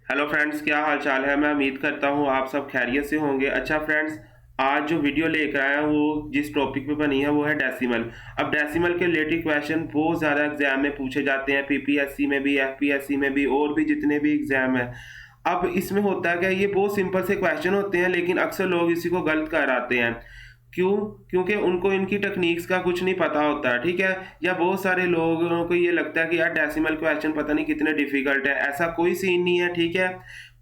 Hello friends, क्या हाल चाल है। मैं उम्मीद करता हूँ आप सब खैरियत से होंगे। अच्छा फ्रेंड्स, आज जो वीडियो लेकर आया हूँ वो जिस टॉपिक पे बनी है वो है डेसिमल। अब डेसिमल के रिलेटेड क्वेश्चन बहुत ज़्यादा एग्जाम में पूछे जाते हैं, पीपीएससी में भी, एफपीएससी में भी, और भी जितने भी एग्जाम है। अब इसमें होता है क्या, ये बहुत सिंपल से क्वेश्चन होते हैं लेकिन अक्सर लोग इसी को गलत कर आते हैं। क्यों? क्योंकि उनको इनकी टेक्निक्स का कुछ नहीं पता होता है, ठीक है। या बहुत सारे लोगों को ये लगता है कि यार डेसिमल क्वेश्चन पता नहीं कितने डिफिकल्ट है। ऐसा कोई सीन नहीं है, ठीक है।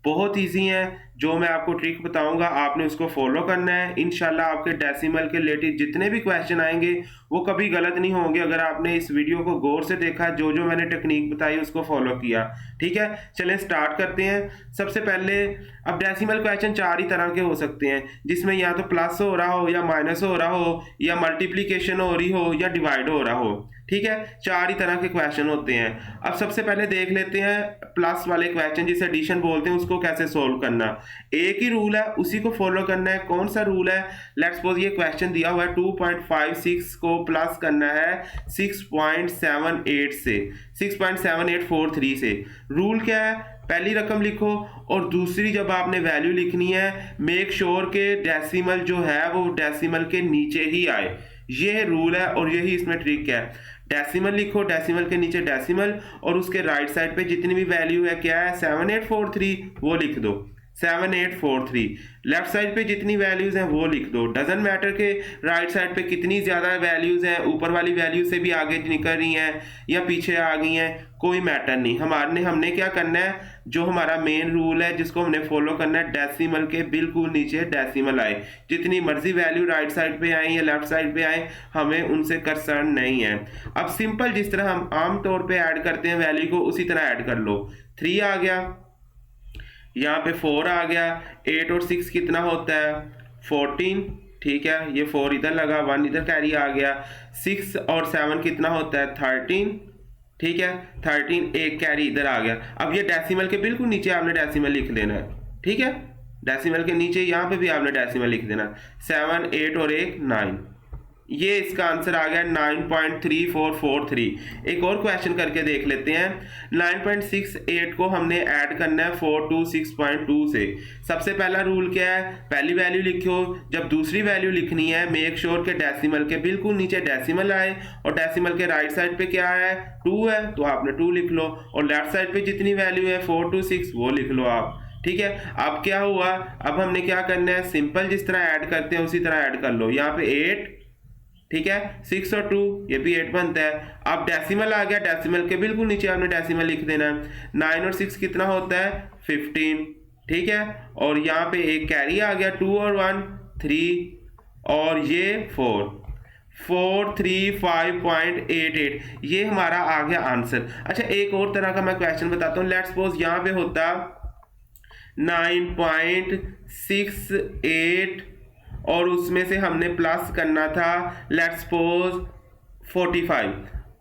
बहुत इजी है। जो मैं आपको ट्रिक बताऊंगा आपने उसको फॉलो करना है। इंशाल्लाह आपके डेसिमल के रिलेटेड जितने भी क्वेश्चन आएंगे वो कभी गलत नहीं होंगे अगर आपने इस वीडियो को गौर से देखा, जो जो मैंने टेक्निक बताई उसको फॉलो किया, ठीक है। चलें स्टार्ट करते हैं। सबसे पहले, अब डेसिमल क्वेश्चन चार ही तरह के हो सकते हैं, जिसमें या तो प्लस हो रहा हो, या माइनस हो रहा हो, या मल्टीप्लीकेशन हो रही हो, या डिवाइड हो रहा हो, ठीक है। चार ही तरह के क्वेश्चन होते हैं। अब सबसे पहले देख लेते हैं प्लस वाले क्वेश्चन, जिसे एडिशन बोलते हैं, उसको कैसे सोल्व करना। एक ही रूल है, उसी को फॉलो करना है। कौन सा रूल है? लेट्स सपोज ये क्वेश्चन दिया हुआ है 2.56 को प्लस करना है 6.78 से, 6.7843 से। रूल क्या है? पहली रकम लिखो और दूसरी जब आपने वैल्यू लिखनी है मेक श्योर के डेसिमल जो है वो डेसिमल के नीचे ही आए। ये रूल है और यही इसमें ट्रिक है। डेसिमल लिखो, डेसिमल के नीचे डेसिमल, और उसके राइट साइड पे जितनी भी वैल्यू है, क्या है, 7843, वो लिख दो। 7843 लेफ्ट साइड पे जितनी वैल्यूज हैं वो लिख दो। डजंट मैटर के राइट साइड पे कितनी ज़्यादा वैल्यूज हैं, ऊपर वाली वैल्यू से भी आगे निकल रही हैं या पीछे आ गई हैं, कोई मैटर नहीं। हमने क्या करना है, जो हमारा मेन रूल है जिसको हमने फॉलो करना है, डेसिमल के बिल्कुल नीचे डेसिमल आए। जितनी मर्जी वैल्यू राइट साइड पे आए या लेफ्ट साइड पे आए, हमें उनसे कंसर्न नहीं है। अब सिंपल जिस तरह हम आम तौर पे ऐड करते हैं वैल्यू को, उसी तरह ऐड कर लो। 3 आ गया, यहाँ पे 4 आ गया, 8 और 6 कितना होता है, 14, ठीक है। ये 4 इधर लगा, 1 इधर कैरी आ गया। 6 और 7 कितना होता है, 13, ठीक है। 13 एक कैरी इधर आ गया। अब ये डेसिमल के बिल्कुल नीचे आपने डेसिमल लिख देना है, ठीक है। डेसिमल के नीचे यहाँ पे भी आपने डेसिमल लिख देना। 7, 8 और 1 9, ये इसका आंसर आ गया 9.3443। एक और क्वेश्चन करके देख लेते हैं। 9.68 को हमने ऐड करना है 426.2 से। सबसे पहला रूल क्या है, पहली वैल्यू लिखो, जब दूसरी वैल्यू लिखनी है मेक श्योर के डेसिमल के बिल्कुल नीचे डेसिमल आए, और डेसिमल के राइट साइड पे क्या है, 2 है, तो आपने 2 लिख लो, और लेफ्ट साइड पे जितनी वैल्यू है 426 वो लिख लो आप, ठीक है। अब क्या हुआ, अब हमने क्या करना है, सिंपल जिस तरह ऐड करते हैं उसी तरह ऐड कर लो। यहाँ पे 8, ठीक है, 6 और 2 ये भी 8 बनता है। अब डेसिमल आ गया, डेसिमल के बिल्कुल नीचे आपने डेसिमल लिख देना है। 9 और 6 कितना होता है, 15, ठीक है। और यहाँ पे एक कैरी आ गया, 2 और 1 3, और ये 4, 435.88, ये हमारा आ गया आंसर। अच्छा, एक और तरह का मैं क्वेश्चन बताता हूँ। लेट्स सपोज यहाँ पे होता 9.68 और उसमें से हमने प्लस करना था लेट्स सपोज 45।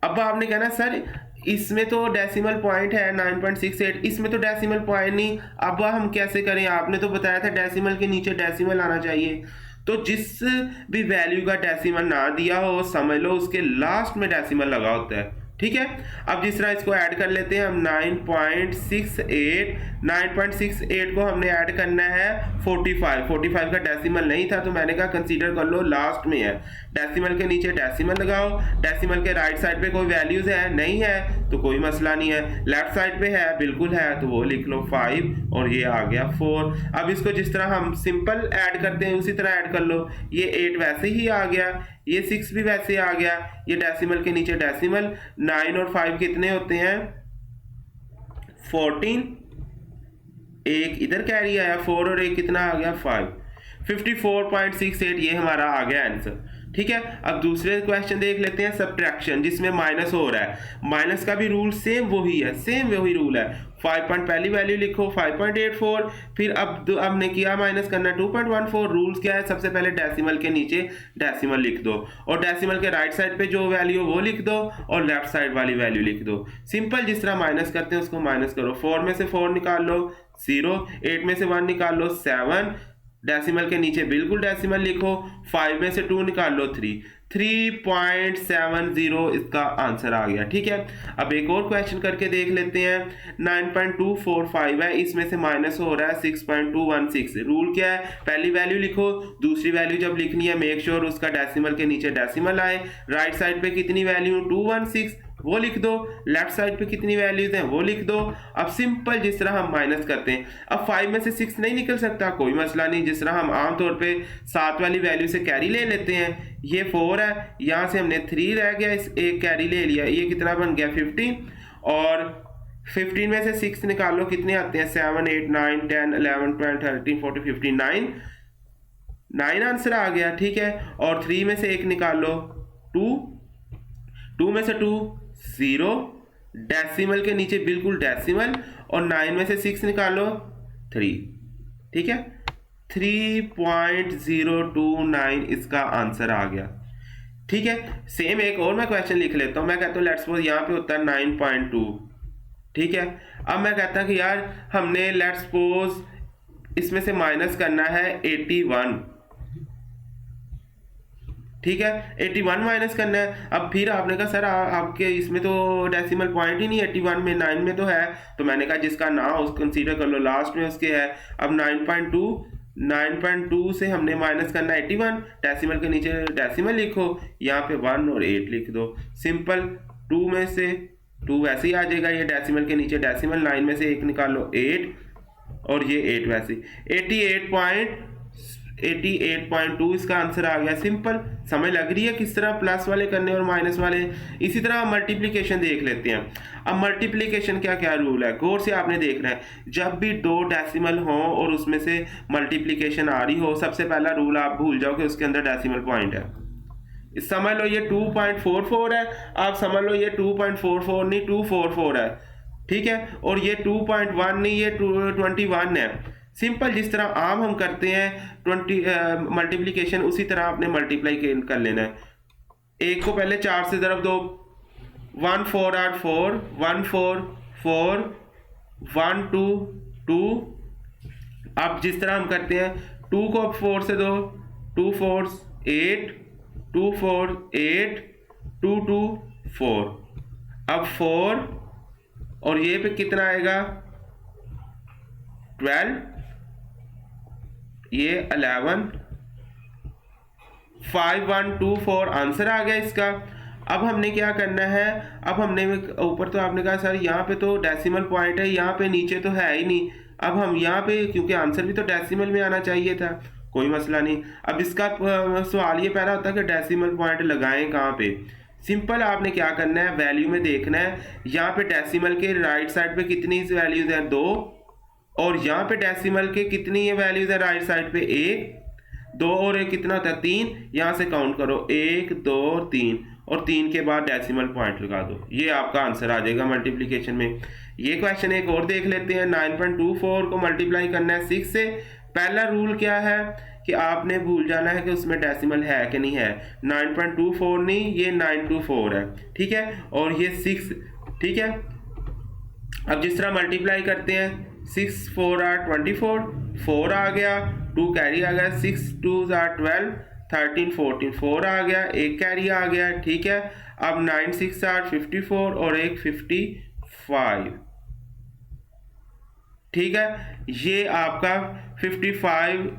अब आपने कहना सर इसमें तो डेसिमल पॉइंट है 9.68, इसमें तो डेसिमल पॉइंट नहीं, अब हम कैसे करें? आपने तो बताया था डेसिमल के नीचे डेसिमल आना चाहिए। तो जिस भी वैल्यू का डेसिमल ना दिया हो समझ लो उसके लास्ट में डेसिमल लगा होता है, ठीक है। अब जिस तरह इसको ऐड कर लेते हैं हम 9.68 को हमने ऐड करना है 45 का डेसिमल नहीं था तो मैंने कहा कंसीडर कर लो लास्ट में है। डेसिमल के नीचे डेसिमल लगाओ, डेसिमल के राइट साइड पे कोई वैल्यूज है नहीं है तो कोई मसला नहीं है, लेफ्ट साइड पे है बिल्कुल है तो वो लिख लो 5 और ये आ गया 4। अब इसको जिस तरह हम सिंपल ऐड करते हैं उसी तरह ऐड कर लो। ये 8 वैसे ही आ गया, ये 6 भी वैसे आ गया, ये डेसिमल के नीचे डेसिमल। 9 और 5 कितने होते हैं, 14, एक इधर कैरी आया 4 और एक कितना आ गया 5, 54.68 ये हमारा आ गया आंसर, ठीक है। अब दूसरे क्वेश्चन देख लेते हैं, सब्ट्रैक्शन, जिसमें माइनस हो रहा है। माइनस का भी रूल सेम वही है, सेम वही रूल है। 5 पॉइंट पहली वैल्यू लिखो 5.84, फिर अब हमने किया माइनस करना 2.14। रूल्स क्या है, सबसे पहले डेसिमल के नीचे डेसिमल लिख दो, और डेसिमल के राइट साइड पे जो वैल्यू वो लिख दो, और लेफ्ट साइड वाली वैल्यू लिख दो। सिंपल जिस तरह माइनस करते हैं उसको माइनस करो। 4 में से 4 निकाल लो 0, 8 में से 1 निकाल लो 7, डेसिमल के नीचे बिल्कुल डेसिमल लिखो। 5 में से 2 निकाल लो 3, 3.70 इसका आंसर आ गया। ठीक है, अब एक और क्वेश्चन करके देख लेते हैं। 9.245 है, इसमें से माइनस हो रहा है 6.216। रूल क्या है, पहली वैल्यू लिखो, दूसरी वैल्यू जब लिखनी है मेक श्योर उसका डेसिमल के नीचे डेसिमल आए। राइट साइड पे कितनी वैल्यू 216 वो लिख दो, लेफ्ट साइड पे कितनी वैल्यूज हैं वो लिख दो। अब सिंपल जिस तरह हम माइनस करते हैं, अब 5 में से 6 नहीं निकल सकता, कोई मसला नहीं, जिस तरह हम आमतौर पे 7 वाली वैल्यू से कैरी ले लेते हैं। ये 4 है, यहाँ से हमने 3 रह गया, इस एक कैरी ले लिया, ये कितना बन गया 15। और 15 में से 6 निकालो, कितने आते हैं 7 8 9 10 11 12 13 14 15 9 आंसर आ गया। ठीक है, और 3 में से 1 निकालो 2 में से 2 0, डेसिमल के नीचे बिल्कुल डेसिमल, और 9 में से 6 निकालो 3। ठीक है, 3.029 इसका आंसर आ गया। ठीक है, सेम एक और मैं क्वेश्चन लिख लेता हूं। मैं कहता हूं लेट्स सपोज यहाँ पे होता है 9.2। ठीक है, अब मैं कहता हूं कि यार हमने लेट्स सपोज इसमें से माइनस करना है 81। ठीक है, 81 माइनस करना है। अब फिर आपने कहा सर आपके इसमें तो डेसिमल पॉइंट ही नहीं 81 में, 9 में तो है। तो मैंने कहा जिसका ना हो उसको कंसीडर कर लो, लास्ट में उसके है। अब 9.2 से हमने माइनस करना 81, डेसिमल के नीचे डेसिमल लिखो, यहाँ पे 1 और 8 लिख दो, सिंपल। 2 में से 2 वैसे ही आ जाएगा, ये डेसिमल के नीचे डेसिमल, 9 में से 1 निकालो 8, और ये 8 वैसे 88.2 इसका आंसर आ गया। सिंपल, समझ लग रही है किस तरह प्लस वाले करने और माइनस वाले। इसी तरह मल्टीप्लिकेशन देख लेते हैं। अब मल्टीप्लिकेशन क्या क्या रूल है, गौर से आपने देखना है। जब भी 2 डेसिमल हो और उसमें से मल्टीप्लिकेशन आ रही हो, सबसे पहला रूल आप भूल जाओ कि उसके अंदर डेसिमल पॉइंट है। समझ लो ये 2.44 है, आप समझ लो ये 2.44 नहीं 244 है। ठीक है, और ये 2.1 नहीं, ये 21 है। सिंपल जिस तरह आम हम करते हैं 20 मल्टीप्लिकेशन, उसी तरह आपने मल्टीप्लाई कर लेना है। एक को पहले 4 से ज़रब दो, 1 4 8 4, 1 4 4, 1 2 2। अब जिस तरह हम करते हैं 2 को अब 4 से दो, 2 4 8, 2 4 8, 2 2 4। अब 4 और ये पे कितना आएगा 12, ये 11, 5 1 2 4 आंसर आ गया इसका। अब हमने क्या करना है, अब हमने ऊपर तो आपने कहा सर यहाँ पे तो डेसिमल पॉइंट है, यहाँ पे नीचे तो है ही नहीं। अब हम यहाँ पे, क्योंकि आंसर भी तो डेसिमल में आना चाहिए था, कोई मसला नहीं। अब इसका सवाल ये पैदा होता है कि डेसिमल पॉइंट लगाएं कहाँ पे। सिंपल आपने क्या करना है, वैल्यू में देखना है, यहाँ पे डेसिमल के राइट साइड पे कितनी वैल्यूज हैं 2, और यहाँ पे डेसिमल के कितनी वैल्यूज है राइट साइड पे 1 2, और एक कितना होता है 3। यहाँ से काउंट करो 1 2 3, और 3 के बाद डेसिमल पॉइंट लगा दो, ये आपका आंसर आ जाएगा मल्टीप्लिकेशन में। ये क्वेश्चन एक और देख लेते हैं। 9.24 को मल्टीप्लाई करना है 6 से। पहला रूल क्या है कि आपने भूल जाना है कि उसमें डेसिमल है कि नहीं है। 9.24 नहीं, ये 924 है। ठीक है, और ये 6। ठीक है, अब जिस तरह मल्टीप्लाई करते हैं 6 4 are 24, 4 आ गया, 2 कैरी आ गया, 6 2s are 12, 13 14 4 आ गया, एक कैरी आ गया। ठीक है, अब 9 6 are 54 और एक 55। ठीक है, ये आपका 55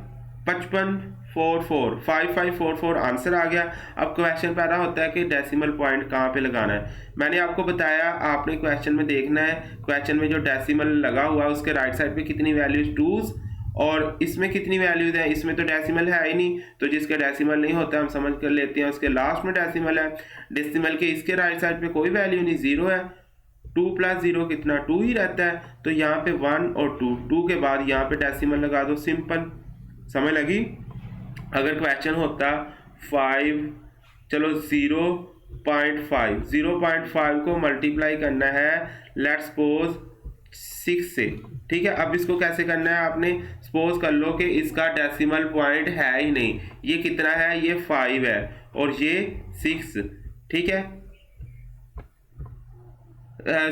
55 44 5544 आंसर आ गया। अब क्वेश्चन पैदा होता है कि डेसिमल पॉइंट कहाँ पे लगाना है। मैंने आपको बताया, आपने क्वेश्चन में देखना है, क्वेश्चन में जो डेसिमल लगा हुआ है उसके राइट साइड पे कितनी वैल्यूज 2s, और इसमें कितनी वैल्यूज है, इसमें तो डेसिमल है ही नहीं, तो जिसका डेसिमल नहीं होता हम समझ कर लेते हैं उसके लास्ट में डेसिमल है। डेसिमल के इसके राइट साइड पे कोई वैल्यू नहीं, 0 है। 2 + 0 कितना 2 ही रहता है, तो यहाँ पे 1 और 2 के बाद यहाँ पे डेसिमल लगा दो। सिंपल, समझ लगी। अगर क्वेश्चन होता 5, चलो 0.5 को मल्टीप्लाई करना है लेट्स सपोज 6 से। ठीक है, अब इसको कैसे करना है, आपने सपोज कर लो कि इसका डेसिमल पॉइंट है ही नहीं। ये कितना है, ये 5 है और ये 6। ठीक है,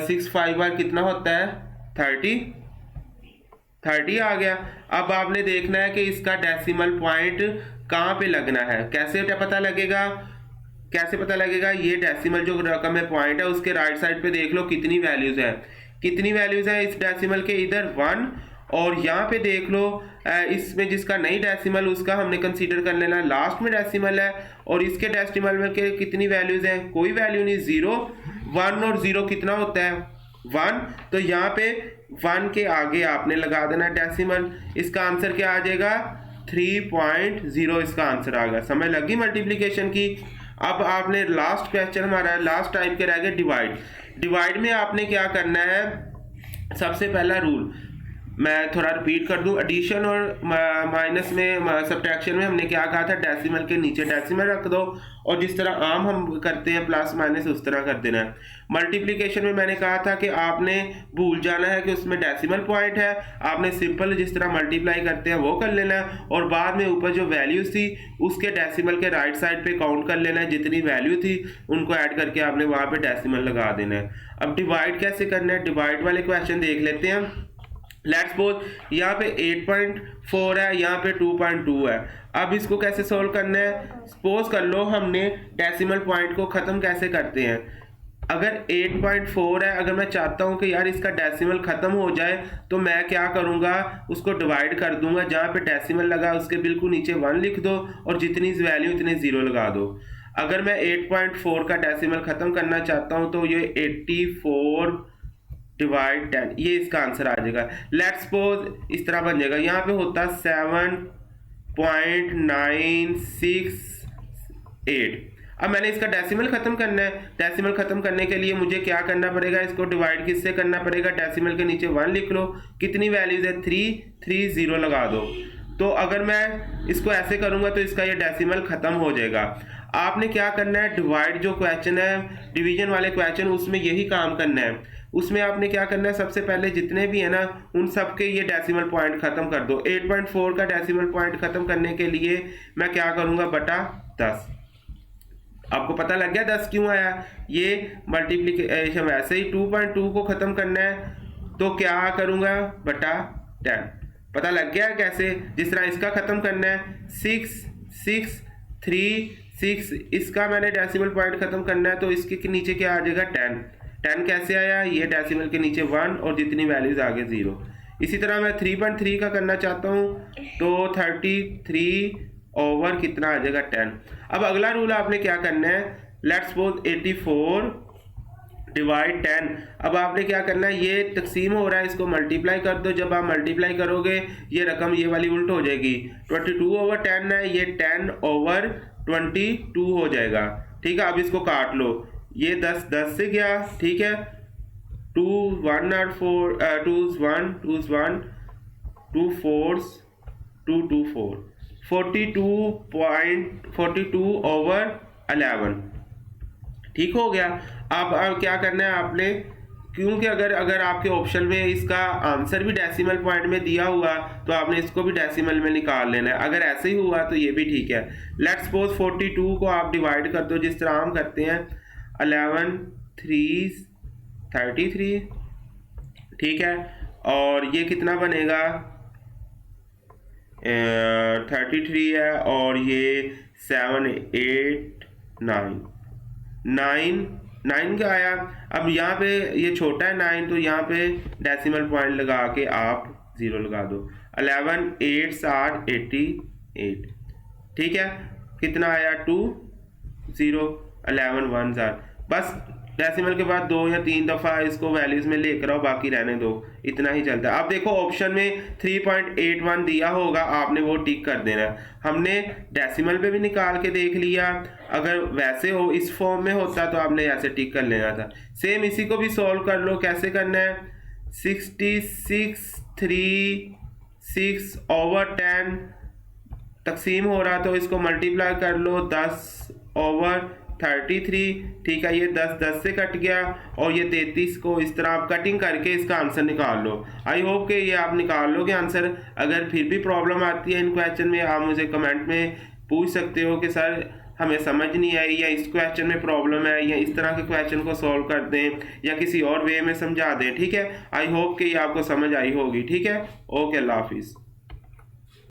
6 5 बार कितना होता है 30 आ गया। अब आपने देखना है कि इसका डेसिमल पॉइंट कहाँ पे लगना है। कैसे पता लगेगा, कैसे पता लगेगा? ये डेसिमल जो रकम है पॉइंट है उसके राइट साइड पे देख लो कितनी वैल्यूज है, कितनी वैल्यूज है इस डेसिमल के, इधर 1, और यहाँ पे देख लो इसमें जिसका नई डेसिमल उसका हमने कंसीडर कर लेना लास्ट में डेसिमल है, और इसके डेसिमल में के कितनी वैल्यूज हैं? कोई वैल्यू नहीं, 0, 1 और 0 कितना होता है? 1। तो यहाँ पे 1 के आगे आपने लगा देना डेसिमल। इसका आंसर क्या आ जाएगा? 3.0 इसका आंसर आ गया। समझ लगी मल्टीप्लिकेशन की? अब आपने लास्ट क्वेश्चन हमारा लास्ट टाइप के रह गए डिवाइड। डिवाइड में आपने क्या करना है? सबसे पहला रूल मैं थोड़ा रिपीट कर दूं, एडिशन और माइनस में सब्ट्रैक्शन में हमने क्या कहा था? डेसिमल के नीचे डेसिमल रख दो, और जिस तरह आम हम करते हैं प्लस माइनस उस तरह कर देना है। मल्टीप्लिकेशन में मैंने कहा था कि आपने भूल जाना है कि उसमें डेसिमल पॉइंट है, आपने सिंपल जिस तरह मल्टीप्लाई करते हैं वो कर लेना है, और बाद में ऊपर जो वैल्यूज थी उसके डेसिमल के राइट साइड पे काउंट कर लेना है, जितनी वैल्यू थी उनको ऐड करके आपने वहाँ पे डेसिमल लगा देना है। अब डिवाइड कैसे करना है? डिवाइड वाले क्वेश्चन देख लेते हैं। लेट्स सपोज यहाँ पे 8.4 है, यहाँ पे 2.2 है। अब इसको कैसे सोल्व करना है? सपोज कर लो हमने डेसिमल पॉइंट को ख़त्म कैसे करते हैं। अगर 8.4 है, अगर मैं चाहता हूँ कि यार इसका डेसिमल ख़त्म हो जाए तो मैं क्या करूँगा? उसको डिवाइड कर दूंगा, जहाँ पे डेसिमल लगा उसके बिल्कुल नीचे 1 लिख दो और जितनी वैल्यू उतने 0 लगा दो। अगर मैं 8.4 का डेसिमल ख़त्म करना चाहता हूँ तो ये 84 डिवाइड 10, ये इसका आंसर आ जाएगा। लेट्स सपोज इस तरह बन जाएगा, यहाँ पे होता 7.968। अब मैंने इसका डेसिमल खत्म करना है। डेसिमल खत्म करने के लिए मुझे क्या करना पड़ेगा? इसको डिवाइड किससे करना पड़ेगा? डेसिमल के नीचे 1 लिख लो, कितनी वैल्यूज है? 330 लगा दो। तो अगर मैं इसको ऐसे करूंगा तो इसका ये डेसिमल खत्म हो जाएगा। आपने क्या करना है? डिवाइड जो क्वेश्चन है, डिवीजन वाले क्वेश्चन, उसमें यही काम करना है। उसमें आपने क्या करना है? सबसे पहले जितने भी है ना उन सब के ये डेसिमल पॉइंट खत्म कर दो। 8.4 का डेसिमल पॉइंट खत्म करने के लिए मैं क्या करूंगा? बटा 10। आपको पता लग गया 10 क्यों आया? ये मल्टीप्लिकेशन। वैसे ही 2.2 को खत्म करना है तो क्या करूंगा? बटा 10। पता लग गया कैसे? जिस तरह इसका खत्म करना है 6 6 3 6, इसका मैंने डेसिमल पॉइंट खत्म करना है तो इसके नीचे क्या आ जाएगा? 10 कैसे आया? ये डेसिमल के नीचे 1 और जितनी वैल्यूज आगे 0। इसी तरह मैं 3.3 का करना चाहता हूँ तो 33 ओवर कितना आ जाएगा? 10। अब अगला रूल आपने क्या करना है? Let's suppose 84 divide 10। अब आपने क्या करना है? ये तकसीम हो रहा है, इसको मल्टीप्लाई कर दो। जब आप मल्टीप्लाई करोगे ये रकम ये वाली उल्ट हो जाएगी। 22 ओवर 10 है, ये 10 ओवर 22 हो जाएगा। ठीक है, अब इसको काट लो। ये 10 से गया, ठीक है। 2 1 और 4 2's 1 2's 1 2 4's 2 2 4 42 ओवर 11। ठीक हो गया। अब क्या करना है आपने? क्योंकि अगर आपके ऑप्शन में इसका आंसर भी डेसिमल पॉइंट में दिया हुआ तो आपने इसको भी डेसिमल में निकाल लेना है। अगर ऐसे ही हुआ तो ये भी ठीक है। लेट्स सपोज 42 को आप डिवाइड कर दो जिस तरह हम करते हैं। 11 3 33, ठीक है। और ये कितना बनेगा? 33 है, और ये 7 8 9 का आया। अब यहाँ पे ये छोटा है 9 तो यहाँ पे डेसिमल पॉइंट लगा के आप 0 लगा दो। 11 8 7 88, ठीक है। कितना आया? 2 0 11 1 0। बस डेसिमल के बाद 2 या 3 दफ़ा इसको वैल्यूज में लेकर आओ, बाकी रहने दो। इतना ही चलता है। अब देखो ऑप्शन में 3.81 दिया होगा, आपने वो टिक कर देना है। हमने डेसिमल पे भी निकाल के देख लिया। अगर वैसे हो इस फॉर्म में होता तो आपने ऐसे टिक कर लेना था। सेम इसी को भी सॉल्व कर लो। कैसे करना है? 66 3 6 ओवर 10 तकसीम हो रहा तो इसको मल्टीप्लाई कर लो 10 ओवर 33, ठीक है। ये 10 से कट गया, और ये 33 को इस तरह आप कटिंग करके इसका आंसर निकाल लो। आई होप कि ये आप निकाल लोगे आंसर। अगर फिर भी प्रॉब्लम आती है इन क्वेश्चन में, आप मुझे कमेंट में पूछ सकते हो कि सर हमें समझ नहीं आई, या इस क्वेश्चन में प्रॉब्लम है, या इस तरह के क्वेश्चन को सॉल्व कर दें, या किसी और वे में समझा दें। ठीक है, आई होप कि ये आपको समझ आई होगी। ठीक है, ओके, अल्लाह हाफिज़।